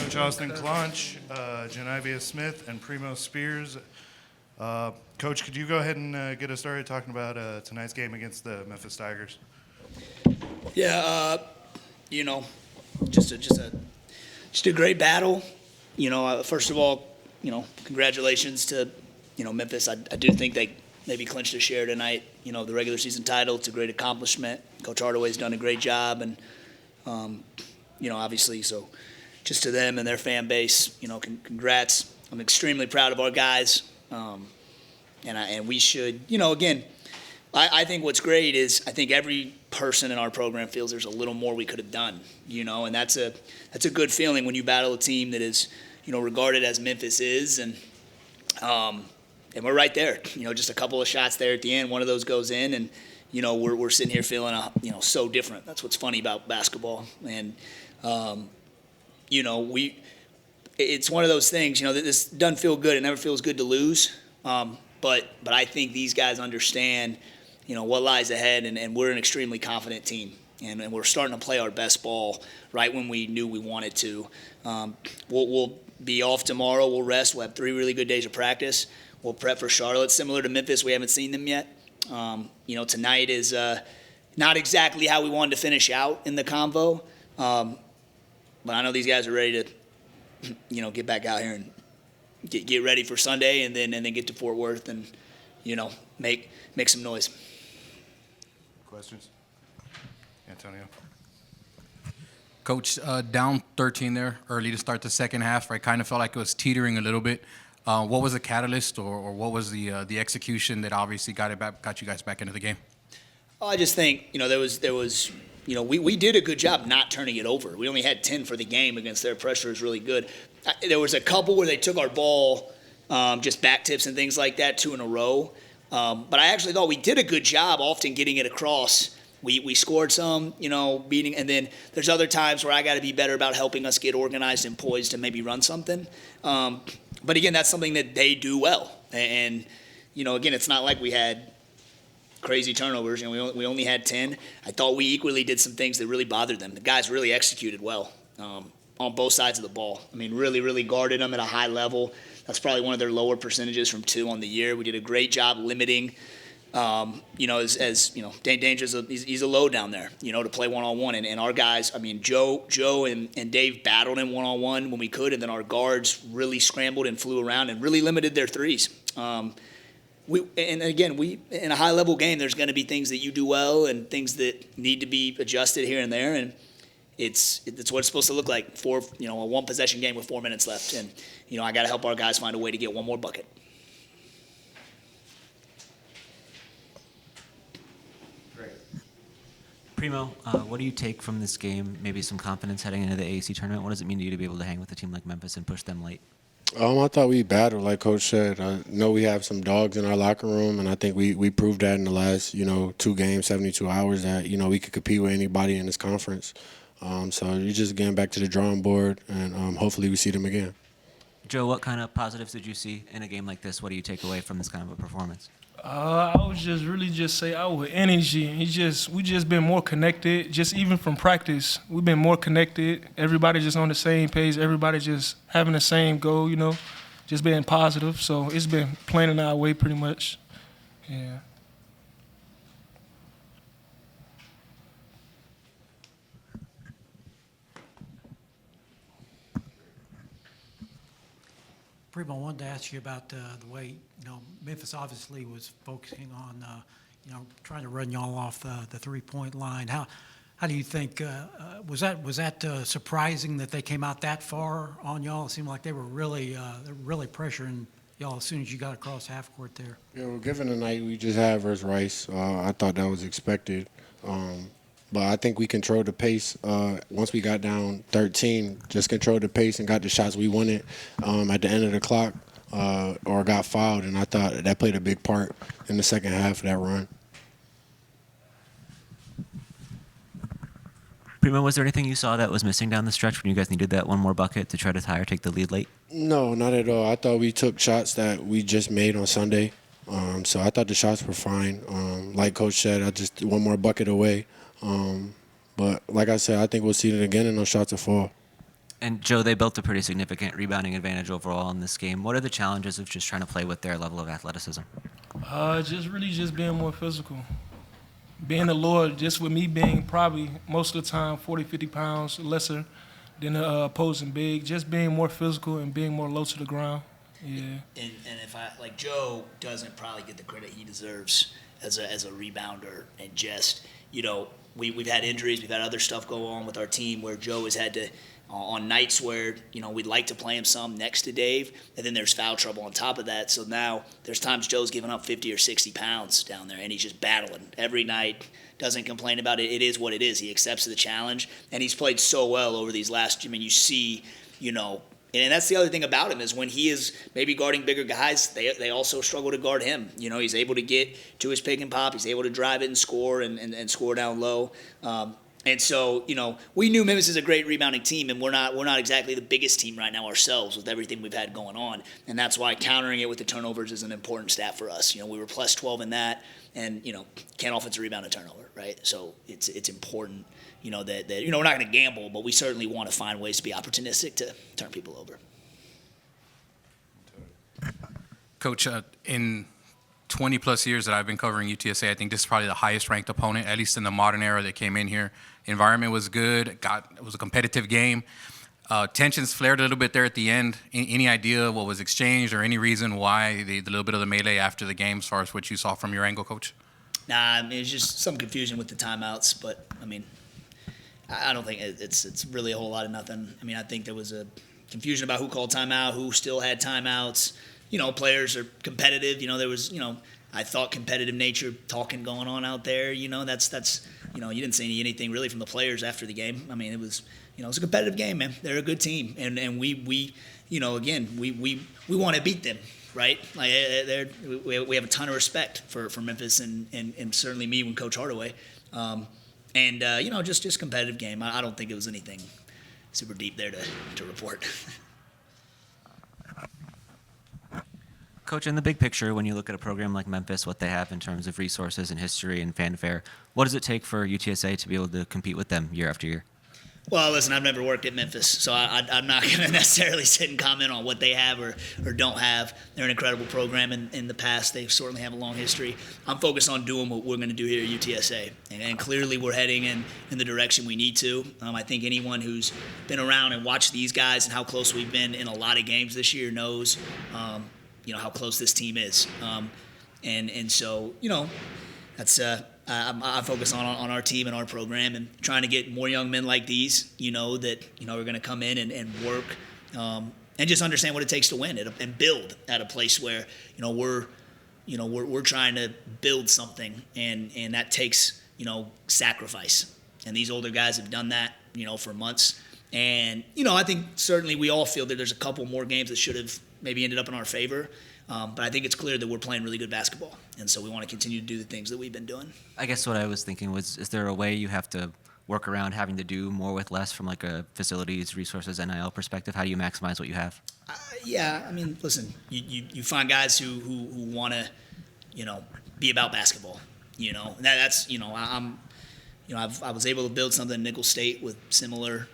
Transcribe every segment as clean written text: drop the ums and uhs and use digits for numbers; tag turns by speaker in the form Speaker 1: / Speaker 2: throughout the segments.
Speaker 1: Charleston Claunch, Jonnivius Smith, and Primo Spears. Coach, could you go ahead and get us started talking about tonight's game against the Memphis Tigers?
Speaker 2: Yeah, just a great battle. First of all, congratulations to, Memphis. I do think they maybe clinched a share tonight. The regular season title. It's a great accomplishment. Coach Hardaway's done a great job, and obviously, so just to them and their fan base, congrats. I'm extremely proud of our guys, and we should, again. I think what's great is I think every person in our program feels there's a little more we could have done, and that's a good feeling when you battle a team that is, regarded as Memphis is, and we're right there. Just a couple of shots there at the end. One of those goes in, and we're sitting here feeling so different. That's what's funny about basketball, and it's one of those things. That this doesn't feel good. It never feels good to lose, but I think these guys understand. What lies ahead, and we're an extremely confident team, and we're starting to play our best ball right when we knew we wanted to. We'll be off tomorrow. We'll rest. We'll have 3 really good days of practice. We'll prep for Charlotte. Similar to Memphis, we haven't seen them yet. Tonight is not exactly how we wanted to finish out in the convo, but I know these guys are ready to, get back out here and get ready for Sunday, and then get to Fort Worth and, make some noise.
Speaker 1: Questions? Antonio.
Speaker 3: Coach, down 13 there, early to start the second half, right? Kind of felt like it was teetering a little bit. What was the catalyst, or what was the execution that obviously got you guys back into the game?
Speaker 2: I just think there was we did a good job not turning it over. We only had 10 for the game against their pressure is really good. There was a couple where they took our ball, just back tips and things like that, 2 in a row. But I actually thought we did a good job often getting it across. We scored some, beating, and then there's other times where I got to be better about helping us get organized and poised to maybe run something. But again, that's something that they do well. And again, it's not like we had crazy turnovers. We only had 10. I thought we equally did some things that really bothered them. The guys really executed well on both sides of the ball. Really, really guarded them at a high level. That's probably one of their lower percentages from 2 on the year. We did a great job limiting, as Danger's he's a load down there, to play one-on-one. And our guys, Joe and Dave battled him one-on-one when we could, and then our guards really scrambled and flew around and really limited their threes. We in a high-level game, there's going to be things that you do well and things that need to be adjusted here and there, and it's what it's supposed to look like for a one-possession game with 4 minutes left, and I got to help our guys find a way to get one more bucket.
Speaker 1: Great.
Speaker 4: Primo, what do you take from this game? Maybe some confidence heading into the AAC tournament. What does it mean to you to be able to hang with a team like Memphis and push them late?
Speaker 5: I thought we battled, like Coach said. I know we have some dogs in our locker room, and I think we proved that in the last 2 games, 72 hours, that we could compete with anybody in this conference. So you're just getting back to the drawing board, and hopefully we see them again.
Speaker 4: Joe, what kind of positives did you see in a game like this? What do you take away from this kind of a performance?
Speaker 6: I would just say our energy. We just been more connected. Just even from practice, we've been more connected. Everybody just on the same page. Everybody just having the same goal. Just being positive. So it's been playing in our way pretty much. Yeah.
Speaker 7: Primo, I wanted to ask you about the way, Memphis obviously was focusing on, trying to run y'all off the three-point line. How do you think, was that surprising that they came out that far on y'all? It seemed like they were really pressuring y'all as soon as you got across half court there.
Speaker 5: Yeah, well, given the night we just had versus Rice, I thought that was expected. But I think we controlled the pace. Once we got down 13, just controlled the pace and got the shots we wanted at the end of the clock or got fouled, and I thought that played a big part in the second half of that run.
Speaker 4: Primo, was there anything you saw that was missing down the stretch when you guys needed that one more bucket to try to tie or take the lead late?
Speaker 5: No, not at all. I thought we took shots that we just made on Sunday. So I thought the shots were fine. Like Coach said, I just one more bucket away. But like I said, I think we'll see it again and those shots will fall.
Speaker 4: And Joe, they built a pretty significant rebounding advantage overall in this game. What are the challenges of just trying to play with their level of athleticism?
Speaker 6: Just being more physical. Being a lower, just with me being probably most of the time 40, 50 pounds lesser than the opposing big, just being more physical and being more low to the ground. Yeah.
Speaker 2: And if Joe doesn't probably get the credit he deserves as a rebounder, and just, we've had injuries, we've had other stuff go on with our team where Joe has had to, on nights where, we'd like to play him some next to Dave, and then there's foul trouble on top of that. So now there's times Joe's giving up 50 or 60 pounds down there, and he's just battling every night, doesn't complain about it. It is what it is. He accepts the challenge, and he's played so well over these last, you see, and that's the other thing about him is when he is maybe guarding bigger guys, they also struggle to guard him. He's able to get to his pick and pop. He's able to drive it and score and score down low. And so, we knew Memphis is a great rebounding team, and we're not exactly the biggest team right now ourselves with everything we've had going on. And that's why countering it with the turnovers is an important stat for us. We were plus 12 in that, and, can't offensive rebound a turnover, right? So it's important, that we're not going to gamble, but we certainly want to find ways to be opportunistic to turn people over.
Speaker 3: Coach, in 20-plus years that I've been covering UTSA, I think this is probably the highest-ranked opponent, at least in the modern era that came in here. Environment was good. It was a competitive game. Tensions flared a little bit there at the end. Any idea what was exchanged or any reason why the little bit of the melee after the game, as far as what you saw from your angle, Coach?
Speaker 2: Nah, it was just some confusion with the timeouts, but, I don't think it's really a whole lot of nothing. I think there was a confusion about who called timeout, who still had timeouts. Players are competitive. There was, I thought competitive nature talking going on out there. That's you didn't see anything really from the players after the game. It was, it was a competitive game, man. They're a good team, and we again, we want to beat them, right? Like we have a ton of respect for Memphis and certainly me when Coach Hardaway, just competitive game. I don't think it was anything super deep there to report.
Speaker 4: Coach, in the big picture, when you look at a program like Memphis, what they have in terms of resources and history and fanfare, what does it take for UTSA to be able to compete with them year after year?
Speaker 2: Well, listen, I've never worked at Memphis, so I'm not going to necessarily sit and comment on what they have or don't have. They're an incredible program in the past. They certainly have a long history. I'm focused on doing what we're going to do here at UTSA, and clearly we're heading in the direction we need to. I think anyone who's been around and watched these guys and how close we've been in a lot of games this year knows how close this team is. And so, that's I focus on our team and our program and trying to get more young men like these, that, are going to come in and work and just understand what it takes to win and build at a place where, we're trying to build something and that takes, sacrifice. And these older guys have done that, for months. And, I think certainly we all feel that there's a couple more games that should have maybe ended up in our favor. But I think it's clear that we're playing really good basketball. And so we want to continue to do the things that we've been doing.
Speaker 4: I guess what I was thinking was, is there a way you have to work around having to do more with less from like a facilities, resources, NIL perspective? How do you maximize what you have?
Speaker 2: Yeah, listen, you find guys who want to, be about basketball, and that's, I was able to build something in Nicholls State with similar,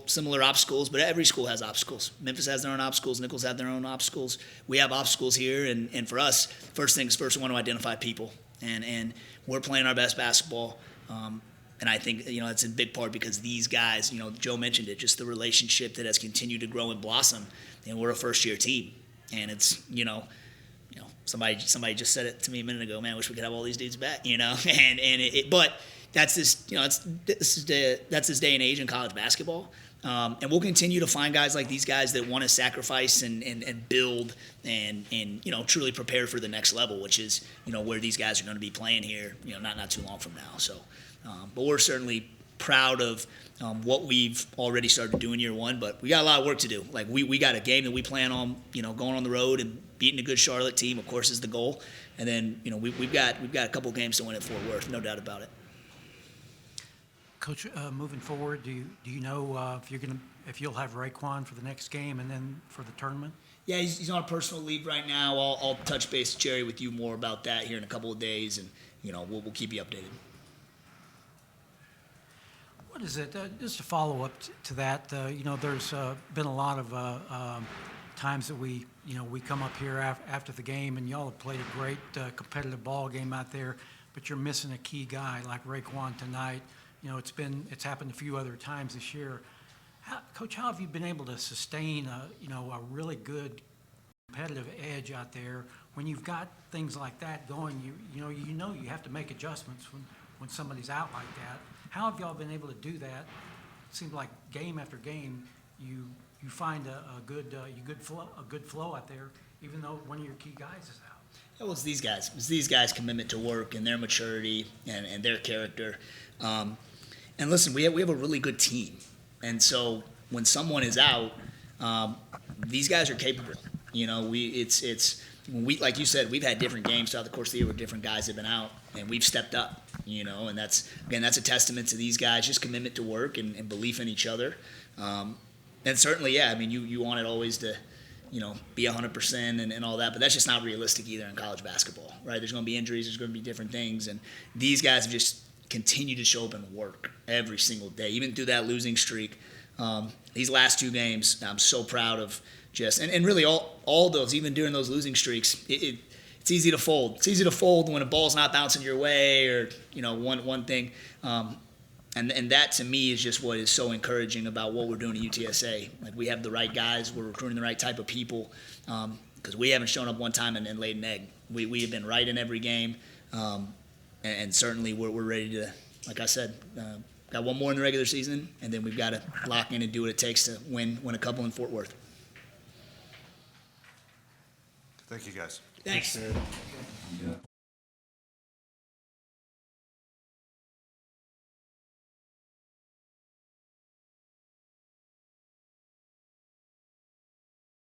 Speaker 2: similar obstacles, but every school has obstacles. Memphis has their own obstacles. Nicholls have their own obstacles. We have obstacles here, and for us, first things first, we want to identify people, and we're playing our best basketball. And I think, it's in big part because these guys, Joe mentioned it, just the relationship that has continued to grow and blossom, and we're a first-year team. And it's, somebody just said it to me a minute ago, man, I wish we could have all these dudes back, but that's this, that's this day and age in college basketball. And we'll continue to find guys like these guys that want to sacrifice and build and truly prepare for the next level, which is, where these guys are going to be playing here, not too long from now. So, but we're certainly proud of what we've already started doing year one, but we got a lot of work to do. Like we got a game that we plan on, going on the road and beating a good Charlotte team, of course, is the goal. And then, we've got a couple games to win at Fort Worth, no doubt about it.
Speaker 7: Coach, moving forward, do you know if you'll have Raekwon for the next game and then for the tournament?
Speaker 2: Yeah, he's on a personal leave right now. I'll touch base, Jerry, with you more about that here in a couple of days, and we'll keep you updated.
Speaker 7: What is it, just a follow-up to that, you know, there's been a lot of times that we come up here after the game, and y'all have played a great competitive ball game out there, but you're missing a key guy like Raekwon tonight. You know, it's happened a few other times this year. Coach, how have you been able to sustain a really good competitive edge out there when you've got things like that going? You know you have to make adjustments when somebody's out like that. How have y'all been able to do that? It seems like game after game you find a good flow out there, even though one of your key guys is out.
Speaker 2: Well, it's these guys. It's these guys' commitment to work and their maturity and their character. And listen, we have a really good team. And so when someone is out, these guys are capable. You know, it's when like you said, we've had different games throughout the course of the year where different guys have been out, and we've stepped up. You know, and that's a testament to these guys, just commitment to work and belief in each other. And certainly, yeah, I mean, you want it always to, be 100% and all that, but that's just not realistic either in college basketball, right? There's going to be injuries, there's going to be different things, and these guys have just continued to show up and work every single day, even through that losing streak. These last 2 games, I'm so proud of just, and really all those, even during those losing streaks, it's easy to fold. It's easy to fold when a ball's not bouncing your way or, one thing. And that, to me, is just what is so encouraging about what we're doing at UTSA. Like, we have the right guys. We're recruiting the right type of people because we haven't shown up one time and laid an egg. We have been right in every game. And certainly we're ready to, like I said, got one more in the regular season, and then we've got to lock in and do what it takes to win a couple in Fort Worth.
Speaker 1: Thank you, guys.
Speaker 2: Thanks.
Speaker 1: Yeah.